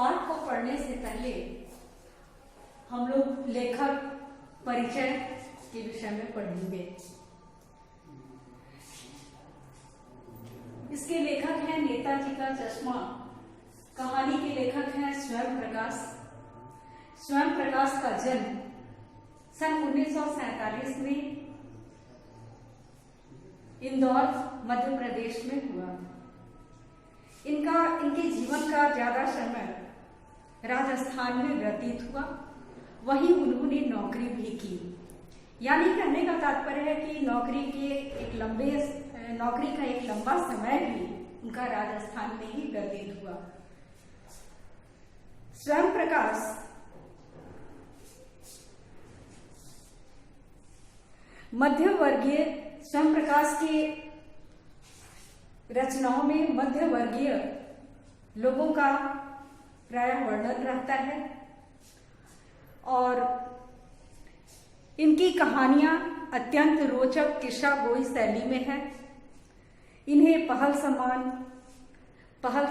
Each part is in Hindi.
पाठ को पढ़ने से पहले हम लोग लेखक परिचय के विषय में पढ़ेंगे। इसके लेखक हैं नेताजी का चश्मा। कहानी के लेखक हैं स्वयं प्रकाश। स्वयं प्रकाश का जन्म सन 1947 में इंदौर मध्य प्रदेश में हुआ। इनके जीवन का ज्यादा समय राजस्थान में व्यतीत हुआ, वहीं उन्होंने नौकरी भी की। यानी कहने का तात्पर्य है कि नौकरी का एक लंबा समय भी उनका राजस्थान में ही व्यतीत हुआ। स्वयं प्रकाश स्वयं प्रकाश की रचनाओं में मध्य वर्गीय लोगों का प्रायः वर्णन रहता है और इनकी कहानियां अत्यंत रोचक किस्सा गोई शैली में है। इन्हें पहल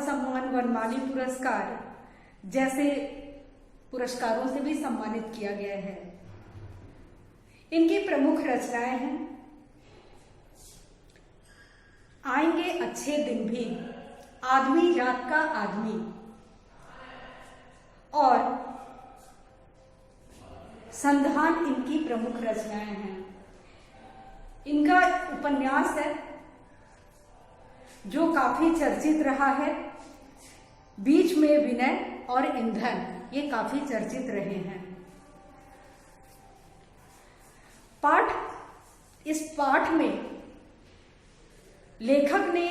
सम्मान वनमाली पुरस्कार जैसे पुरस्कारों से भी सम्मानित किया गया है। इनकी प्रमुख रचनाएं हैं आएंगे अच्छे दिन भी, आदमी जात का आदमी और संधान इनकी प्रमुख रचनाएं हैं। इनका उपन्यास है जो काफी चर्चित रहा है, बीच में विनय और ईंधन, ये काफी चर्चित रहे हैं। इस पाठ में लेखक ने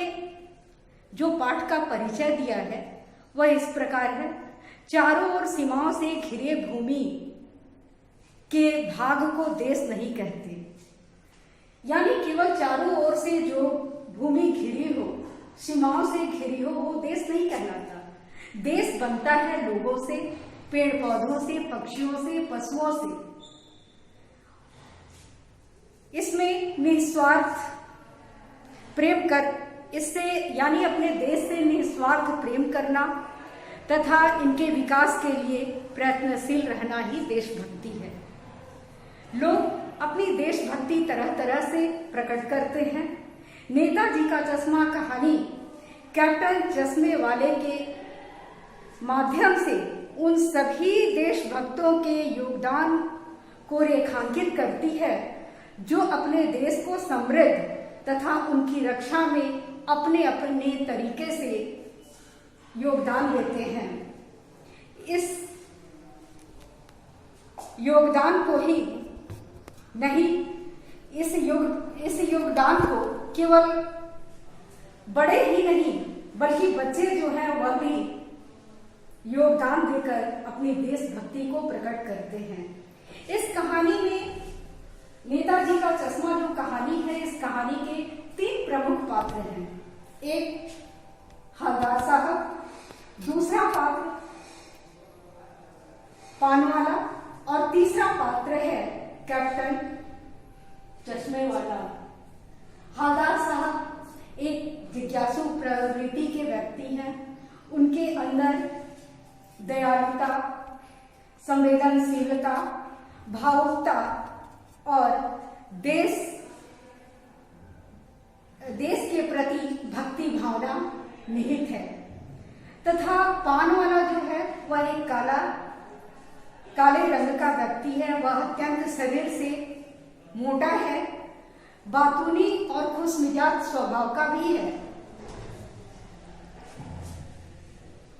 जो पाठ का परिचय दिया है वह इस प्रकार है। चारों ओर सीमाओं से घिरे भूमि के भाग को देश नहीं कहते। यानी केवल चारों ओर से जो भूमि घिरी हो, सीमाओं से घिरी हो, वो देश नहीं कहलाता। देश बनता है लोगों से, पेड़ पौधों से, पक्षियों से, पशुओं से। इसमें निस्वार्थ प्रेम यानी अपने देश से निस्वार्थ प्रेम करना तथा इनके विकास के लिए प्रयत्नशील रहना ही देशभक्ति है। लोग अपनी देशभक्ति तरह तरह से प्रकट करते हैं। नेताजी का चश्मा कहानी कैप्टन चश्मे वाले के माध्यम से उन सभी देशभक्तों के योगदान को रेखांकित करती है जो अपने देश को समृद्ध तथा उनकी रक्षा में अपने अपने तरीके से योगदान देते हैं। इस योगदान को ही नहीं, इस योगदान को केवल बड़े ही नहीं बल्कि बच्चे जो हैं वह भी योगदान देकर अपनी देशभक्ति को प्रकट करते हैं। इस कहानी में नेताजी का चश्मा जो कहानी है, इस कहानी के 3 प्रमुख पात्र हैं। एक हवलदार साहब, दूसरा पात्र पानवाला और तीसरा पात्र है कैप्टन चश्मे वाला। हवलदार साहब एक जिज्ञासु प्रवृत्ति के व्यक्ति हैं। उनके अंदर दयालुता, संवेदनशीलता, भावुकता और देश के प्रति भक्ति भावना निहित है। तथा पान वाला जो है वह एक काले रंग का व्यक्ति है। वह अत्यंत शरीर से मोटा है, बातूनी और खुशमिजाज स्वभाव का भी है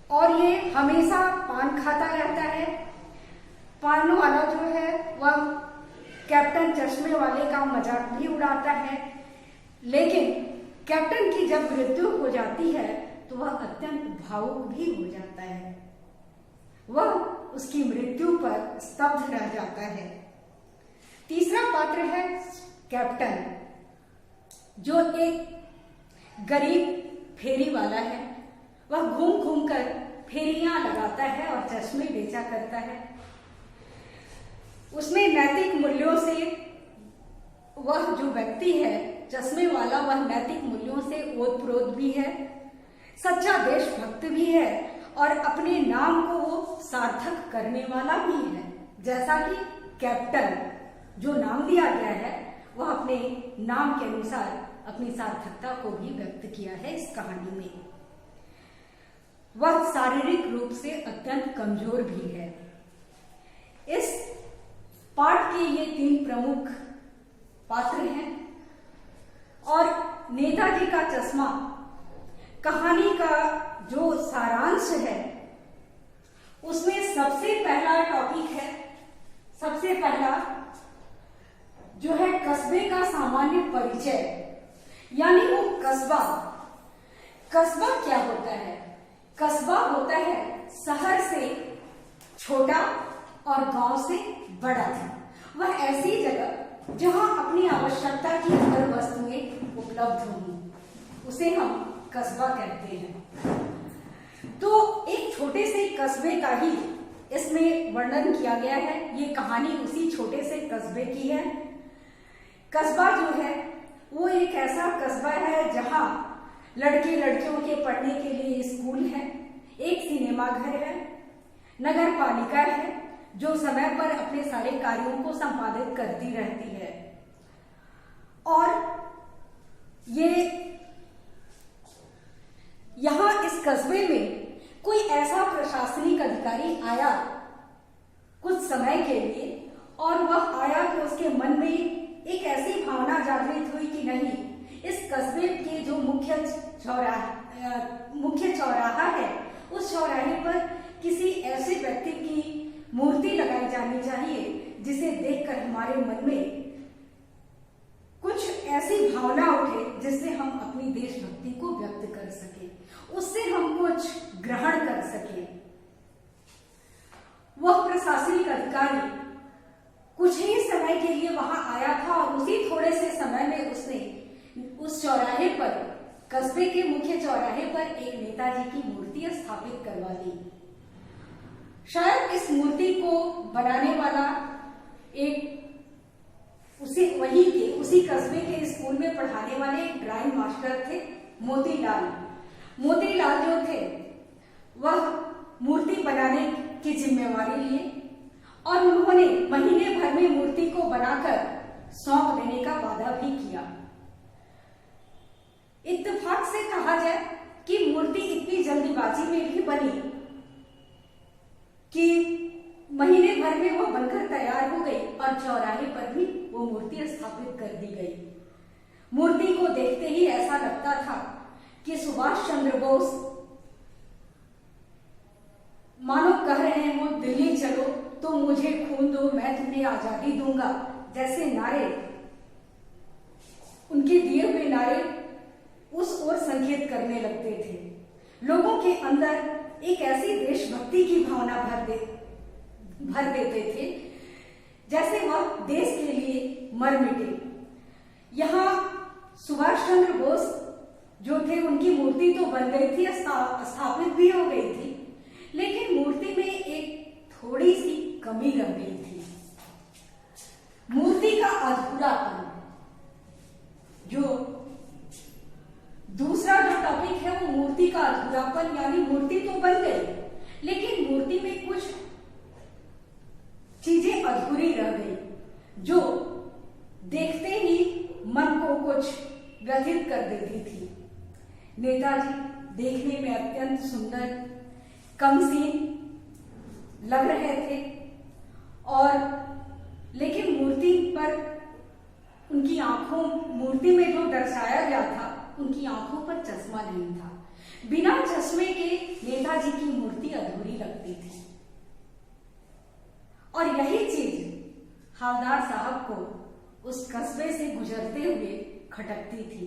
और ये हमेशा पान खाता रहता है। पान वाला जो है वह कैप्टन चश्मे वाले का मजाक भी उड़ाता है, लेकिन कैप्टन की जब मृत्यु हो जाती है तो वह अत्यंत भावुक भी हो जाता है। वह उसकी मृत्यु पर स्तब्ध रह जाता है। तीसरा पात्र है कैप्टन, जो एक गरीब फेरी वाला है। वह घूम घूम कर फेरियां लगाता है और चश्मे बेचा करता है। उसमें नैतिक मूल्यों से वह जो व्यक्ति है चश्मे वाला, वह नैतिक मूल्यों से ओतप्रोत भी है, सच्चा देशभक्त भी है और अपने नाम को सार्थक करने वाला भी है, जैसा कि कैप्टन जो नाम दिया गया है वह अपने नाम के अनुसार अपनी सार्थकता को भी व्यक्त किया है इस कहानी में। वह शारीरिक रूप से अत्यंत कमजोर भी है। इस पाठ के ये 3 प्रमुख पात्र हैं और नेताजी का चश्मा कहानी का जो सारांश है उसमें सबसे पहला टॉपिक है, सबसे पहला जो है कस्बे का सामान्य परिचय, यानी वो कस्बा। कस्बा क्या होता है? कस्बा होता है शहर से छोटा और गांव से बड़ा। वह ऐसी जगह जहां अपनी आवश्यकता की हर वस्तुएं उपलब्ध हों, उसे हम कस्बा कहते हैं। तो एक छोटे से कस्बे का ही इसमें वर्णन किया गया है। ये कहानी उसी छोटे से कस्बे की है। कस्बा जो है वो एक ऐसा कस्बा है जहां लड़के लड़कियों के पढ़ने के लिए स्कूल है, एक सिनेमा घर है, नगर पालिका है जो समय पर अपने सारे कार्यों को संपादित करती रहती है। और ये यहां इस कस्बे में कोई ऐसा प्रशासनिक अधिकारी आया कुछ समय के लिए, और वह आया कि उसके मन में एक ऐसी भावना जागृत हुई कि नहीं, इस कस्बे के जो मुख्य चौराहा है उस चौराहे पर किसी ऐसे व्यक्ति की मूर्ति लगाई जानी चाहिए जिसे देखकर हमारे मन में कुछ ऐसी भावना उठे जिससे हम अपनी देशभक्ति को व्यक्त कर सके, उससे हम कुछ ग्रहण कर सके। वह प्रशासनिक अधिकारी कुछ ही समय के लिए वहां आया था और उसी थोड़े से समय में उसने उस चौराहे पर, कस्बे के मुख्य चौराहे पर एक नेताजी की मूर्ति स्थापित करवा दी। शायद इस मूर्ति को बनाने वाला एक उसी कस्बे के स्कूल में पढ़ाने वाले एक ड्राइंग मास्टर थे, मोतीलाल। मोतीलाल जो थे वह मूर्ति बनाने की जिम्मेवारी लिए और उन्होंने महीने भर में मूर्ति को बनाकर सौंप देने का वादा भी किया। इत्तेफाक से कहा जाए कि मूर्ति इतनी जल्दीबाजी में भी बनी कि महीने भर में वो बनकर तैयार हो गई और चौराहे पर भी वो मूर्ति स्थापित कर दी गई। मूर्ति को देखते ही ऐसा लगता था कि सुभाष चंद्र बोस मानो कह रहे हो दिल्ली चलो तो मुझे खून दो, मैं तुम्हें आजादी दूंगा, जैसे नारे, उनके दिए हुए नारे उस ओर संकेत करने लगते थे। लोगों के अंदर एक ऐसी देशभक्ति की भावना भर देते थे जैसे वह देश के लिए मर मिटे। यहाँ सुभाष चंद्र बोस जो थे उनकी मूर्ति तो बन गई थी, स्थापित भी हो गई थी, लेकिन मूर्ति में एक थोड़ी सी कमी रह गई थी। मूर्ति का अधूरापन। जो दूसरा जो टॉपिक है वो मूर्ति का अधूरापन, यानी मूर्ति तो बन गई लेकिन मूर्ति में कुछ चीजें अधूरी रह गई जो देखते ही मन को कुछ व्यथित कर देती थी। नेताजी देखने में अत्यंत सुंदर, कमसीन लग रहे थे और लेकिन मूर्ति पर उनकी आंखों, मूर्ति में जो दर्शाया गया था उनकी आंखों पर चश्मा नहीं था। बिना चश्मे के नेताजी की मूर्ति अधूरी लगती थी। और यही चीज हवलदार साहब को उस कस्बे से गुजरते हुए खटकती थी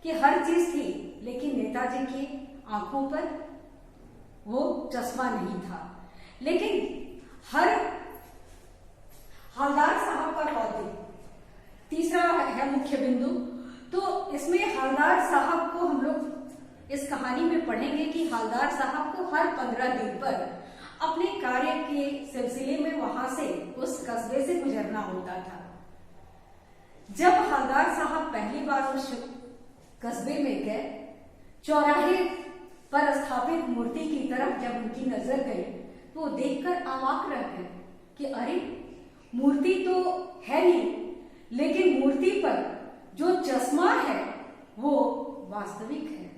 कि हर चीज थी लेकिन नेताजी की आंखों पर वो चश्मा नहीं था। लेकिन हर हवलदार साहब का कौतुक, तीसरा है मुख्य बिंदु। तो इसमें हवलदार साहब को हम लोग इस कहानी में पढ़ेंगे कि हवलदार साहब को हर 15 दिन पर अपने कार्य के सिलसिले में वहां से उस कस्बे से गुजरना होता था। जब हवलदार साहब पहली बार उस कस्बे में गए, चौराहे पर स्थापित मूर्ति की तरफ जब उनकी नजर गई तो वो देखकर अवाक रह गए कि अरे मूर्ति तो है नहीं, लेकिन मूर्ति पर जो चश्मा है वो वास्तविक है।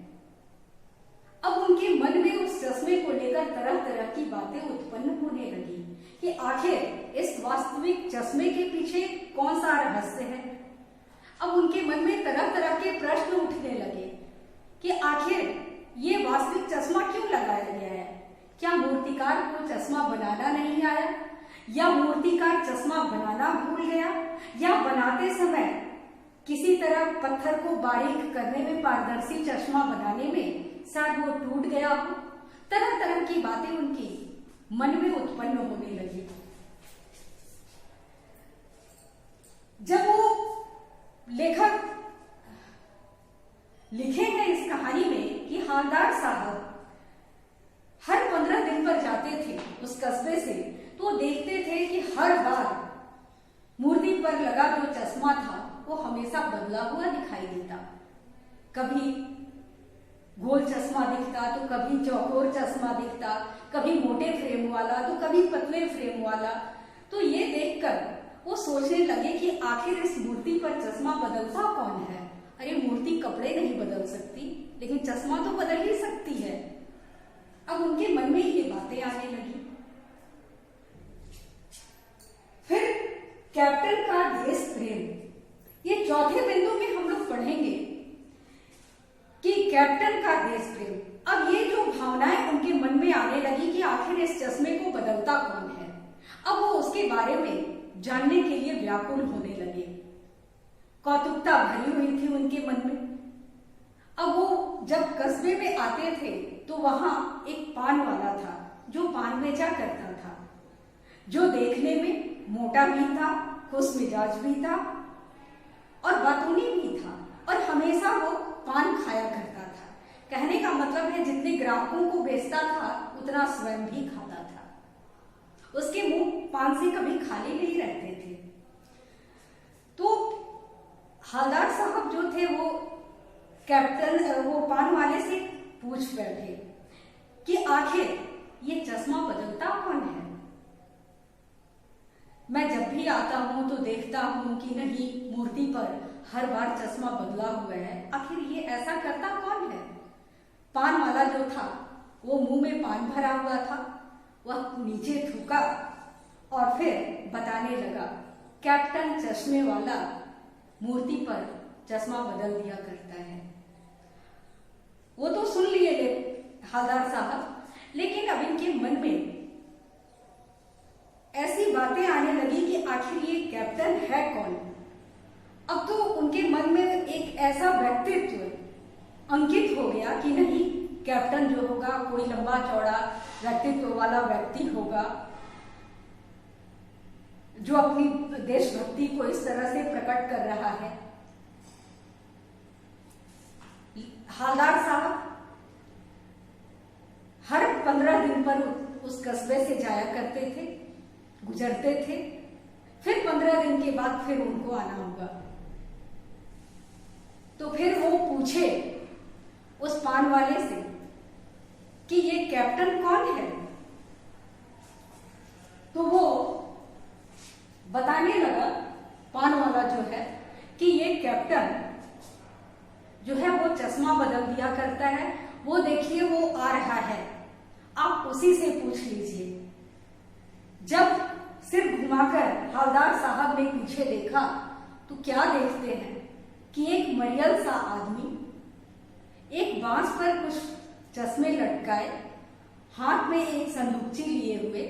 अब उनके मन में उस चश्मे को लेकर तरह तरह की बातें उत्पन्न होने लगी कि आखिर इस वास्तविक चश्मे के पीछे कौन सा रहस्य है। अब उनके मन में तरह तरह के प्रश्न उठने लगे कि आखिर ये वास्तविक चश्मा क्यों लगाया गया है। क्या मूर्तिकार को चश्मा बनाना नहीं आया, या मूर्तिकार चश्मा बनाना भूल गया, या बनाते समय किसी तरह पत्थर को बारीक करने में, पारदर्शी चश्मा बनाने में शायद वो टूट गया हो। तरह तरह की बातें उनके मन में उत्पन्न होने लगी। जब वो लेखक लिखे हैं इस कहानी में कि हालदार साहब हर 15 दिन पर जाते थे उस कस्बे से, तो देखते थे कि हर बार मूर्ति पर लगा जो चश्मा था वो हमेशा बदला हुआ दिखाई देता। कभी गोल चश्मा दिखता तो कभी चौकोर चश्मा दिखता, कभी मोटे फ्रेम वाला तो कभी पतले फ्रेम वाला। तो ये देखकर वो सोचने लगे कि आखिर इस मूर्ति पर चश्मा बदलता कौन है। अरे मूर्ति कपड़े नहीं बदल सकती, लेकिन चश्मा तो बदल ही सकती है। अब उनके मन में ये बातें आने लगी। फिर कैप्टन का देश प्रेम, ये चौथे बिंदु में हम लोग पढ़ेंगे कि कैप्टन का देश प्रेम। अब ये जो भावनाएं उनके मन में आने लगी कि आखिर इस चश्मे को बदलता कौन है, अब वो उसके बारे में जानने के लिए व्याकुल होने लगे। कौतुकता भरी हुई थी उनके मन में। अब वो जब कस्बे में आते थे तो वहां एक पान वाला था जो पान बेचा करता था, जो देखने में मोटा भी था, खुश मिजाज भी था और बातूनी भी था, और हमेशा वो पान खाया करता था। कहने का मतलब है जितने ग्राहकों को बेचता था उतना स्वयं भी खाता था। उसके मुंह पान से कभी खाली नहीं रहते थे। तो हालदार साहब जो थे वो कैप्टन, वो पान वाले से पूछ बैठे कि आखिर ये चश्मा बदलता कौन है। मैं जब भी आता हूं तो देखता हूं कि नहीं, मूर्ति पर हर बार चश्मा बदला हुआ है, आखिर ये ऐसा करता कौन है। पान वाला जो था वो मुंह में पान भरा हुआ था, वह नीचे थूका और फिर बताने लगा, कैप्टन चश्मे वाला मूर्ति पर चश्मा बदल दिया करता है। वो तो सुन लिए हालदार साहब, लेकिन अब इनके मन में ऐसी बातें आने लगी कि आखिर ये कैप्टन है कौन। अब तो उनके मन में एक ऐसा व्यक्तित्व अंकित हो गया कि नहीं, कैप्टन जो होगा कोई लंबा चौड़ा व्यक्तित्व वाला व्यक्ति होगा जो अपनी देशभक्ति को इस तरह से प्रकट कर रहा है। हालदार साहब हर 15 दिन पर उस कस्बे से जाया करते थे, गुजरते थे, फिर 15 दिन के बाद फिर उनको आना होगा। तो फिर वो पूछे उस पान वाले से कि ये कैप्टन कौन है। तो वो बताने लगा, पान वाला जो है, कि ये कैप्टन जो है वो चश्मा बदल दिया करता है, वो देखिए वो आ रहा है, आप उसी से पूछ लीजिए। जब सिर घुमाकर हालदार साहब ने पीछे देखा तो क्या देखते हैं कि एक मरियल सा आदमी एक बांस पर कुछ चश्मे लटकाए, हाथ में एक संदूकची लिए हुए,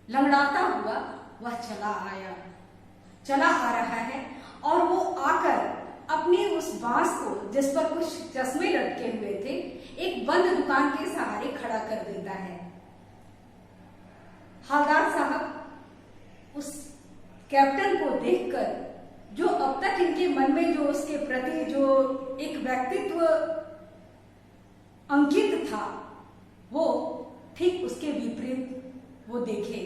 लंगड़ाता हुआ वह चला आ रहा है। और वो आकर अपने उस बांस को, जिस पर कुछ चश्मे लटके हुए थे, एक बंद दुकान के सहारे खड़ा कर देता है। हालदार साहब उस कैप्टन को देखकर, जो अब तक इनके मन में जो उसके प्रति जो एक व्यक्तित्व अंकित था, वो ठीक उसके विपरीत वो देखे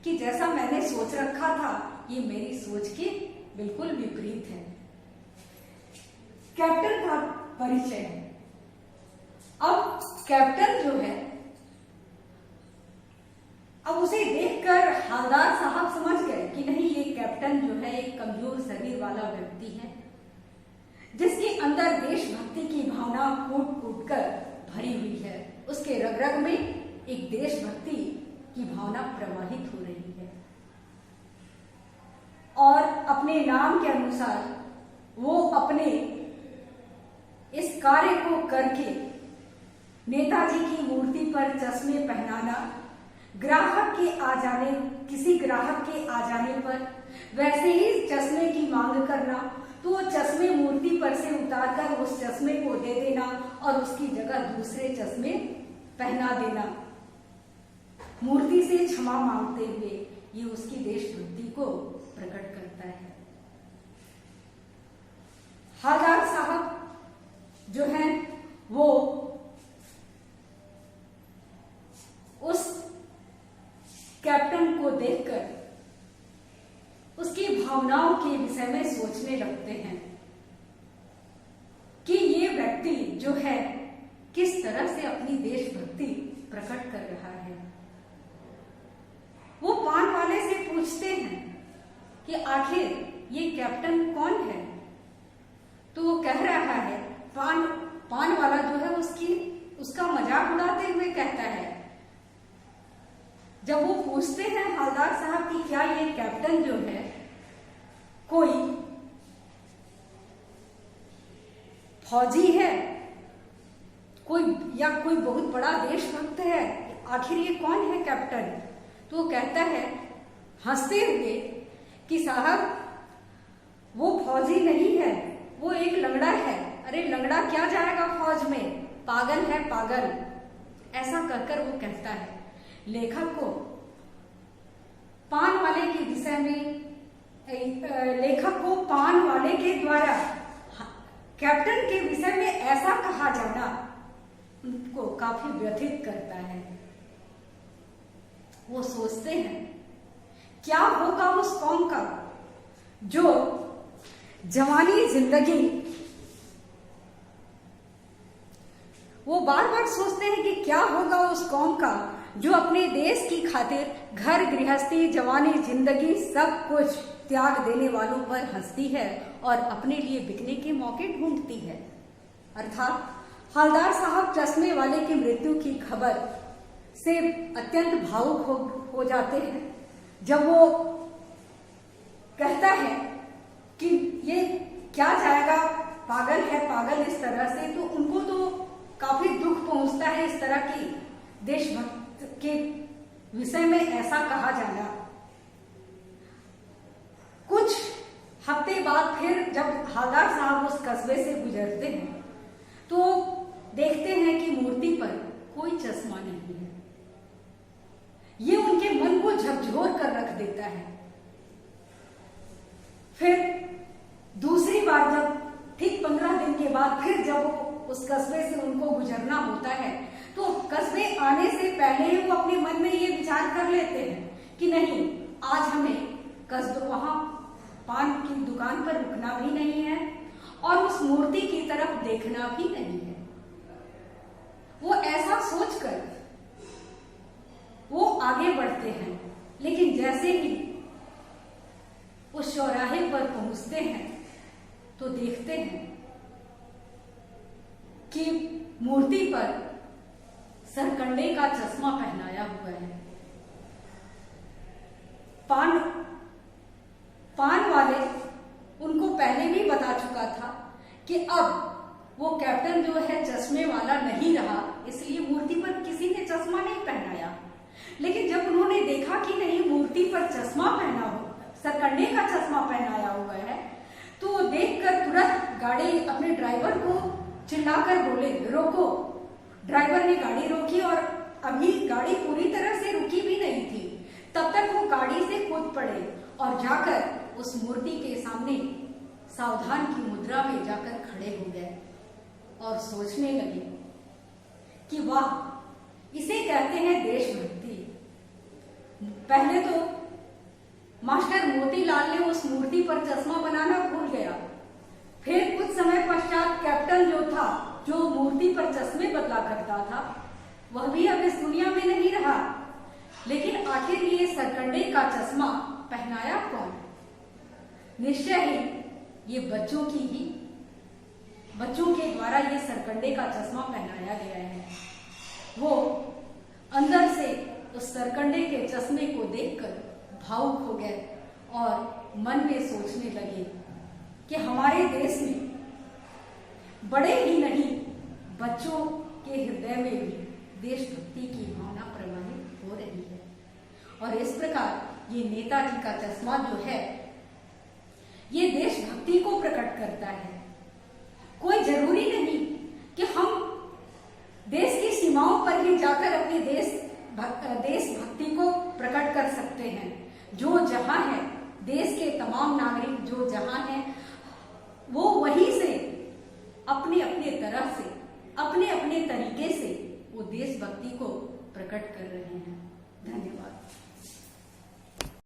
कि जैसा मैंने सोच रखा था ये मेरी सोच के बिल्कुल विपरीत है। कैप्टन का परिचय है। अब कैप्टन जो है अब उसे देखकर हवलदार साहब समझ गए कि नहीं, ये कैप्टन जो है एक कमजोर शरीर वाला व्यक्ति है जिसके अंदर देशभक्ति की भावना कूट कूट कर भरी हुई है। उसके रग रग में एक देशभक्ति की भावना प्रवाहित हो रही है और अपने नाम के अनुसार वो अपने इस कार्य को करके नेताजी की मूर्ति पर चश्मे पहनाना, किसी ग्राहक के आ जाने पर वैसे ही चश्मे की मांग करना, तो वो चश्मे मूर्ति पर से उतारकर उस चश्मे को दे देना और उसकी जगह दूसरे चश्मे पहना देना, मूर्ति से क्षमा मांगते हुए, ये उसकी देशभक्ति को प्रकट करता है। हवलदार साहब जो हैं वो उस कैप्टन को देखकर उसकी भावनाओं के विषय में सोचने लगते हैं कि ये व्यक्ति जो है किस तरह से अपनी देशभक्ति प्रकट कर रहा है। वो पान वाले से पूछते हैं कि आखिर ये कैप्टन कौन है, तो वो कह रहा है, पान वाला जो है उसका मजाक उड़ाते हुए कहता है। जब वो पूछते हैं हवलदार साहब कि क्या ये कैप्टन जो है कोई फौजी है, कोई बहुत बड़ा देशभक्त है, आखिर ये कौन है कैप्टन, तो वो कहता है हंसते हुए कि साहब वो फौजी नहीं है, वो एक लंगड़ा है। अरे लंगड़ा क्या जाएगा फौज में, पागल है पागल, ऐसा कहकर वो कहता है। लेखक को पान वाले के विषय में, लेखक को पान वाले के द्वारा कैप्टन के विषय में ऐसा कहा जाना उनको काफी व्यथित करता है। वो सोचते हैं क्या होगा उस कौम का जो जवानी जिंदगी, वो बार बार सोचते हैं कि क्या होगा उस कौम का जो अपने देश की खातिर घर गृहस्थी जवानी जिंदगी सब कुछ त्याग देने वालों पर हंसती है और अपने लिए बिकने के मौके ढूंढती है। अर्थात हवलदार साहब चश्मे वाले की मृत्यु की खबर से अत्यंत भावुक हो जाते हैं जब वो कहता है कि ये क्या जाएगा, पागल है पागल, इस तरह से। तो उनको तो काफी दुख पहुंचता है इस तरह की देशभक्त के विषय में ऐसा कहा जाना। कुछ हफ्ते बाद फिर जब हवलदार साहब उस कस्बे से गुजरते हैं तो देखते हैं कि मूर्ति पर कोई चश्मा नहीं है। ये उनके मन को झकझोर कर रख देता है। फिर दूसरी बार जब ठीक 15 दिन के बाद फिर जब उस कस्बे से उनको गुजरना होता है तो कस्बे आने से पहले ही वो अपने मन में ये विचार कर लेते हैं कि नहीं, आज हमें कस्बे वहां पान की दुकान पर रुकना भी नहीं है और उस मूर्ति की तरफ देखना भी नहीं है। वो ऐसा सोचकर वो आगे बढ़ते हैं, लेकिन जैसे ही उस चौराहे पर पहुंचते हैं तो देखते हैं कि मूर्ति पर सरकंडे का चश्मा पहनाया हुआ है। पान वाले उनको पहले भी बता चुका था कि अब वो कैप्टन जो है चश्मे वाला नहीं रहा, इसलिए मूर्ति पर किसी ने चश्मा नहीं पहनाया। लेकिन जब उन्होंने देखा कि नहीं, मूर्ति पर चश्मा पहना हो, सरकंडे का चश्मा पहनाया हुआ है, तो देखकर तुरंत गाड़ी अपने ड्राइवर को चिल्लाकर बोले, रोको। ड्राइवर ने गाड़ी रोकी और अभी गाड़ी पूरी तरह से रुकी भी नहीं थी, तब तक वो गाड़ी से कूद पड़े और जाकर उस मूर्ति के सामने सावधान की मुद्रा में जाकर खड़े हो गए और सोचने लगे कि वाह, इसे कहते हैं देशभक्ति। पहले तो मास्टर मोतीलाल ने उस मूर्ति पर चश्मा बनाना भूल गया, फिर कुछ समय पश्चात कैप्टन जो था, जो मूर्ति पर चश्मे बदला करता था, वह भी अब इस दुनिया में नहीं रहा। लेकिन आखिर सरकंडे का चश्मा पहनाया कौन? निश्चय ही ये बच्चों के द्वारा ये सरकंडे का चश्मा पहनाया गया है। वो अंदर से उस सरकंडे के चश्मे को देखकर भावुक हो गए और मन में सोचने लगे कि हमारे देश में बड़े ही नहीं, बच्चों के हृदय में भी देशभक्ति की भावना प्रवाहित हो रही है। और इस प्रकार ये नेताजी का चश्मा जो है ये देशभक्ति को प्रकट करता है। कोई जरूरी नहीं कि हम देश की सीमाओं पर ही जाकर अपनी देशभक्ति को प्रकट कर सकते हैं। जो जहां है, देश के तमाम नागरिक जो जहां हैं, वो वहीं से अपने अपने तरह से, अपने अपने तरीके से वो देशभक्ति को प्रकट कर रहे हैं। धन्यवाद।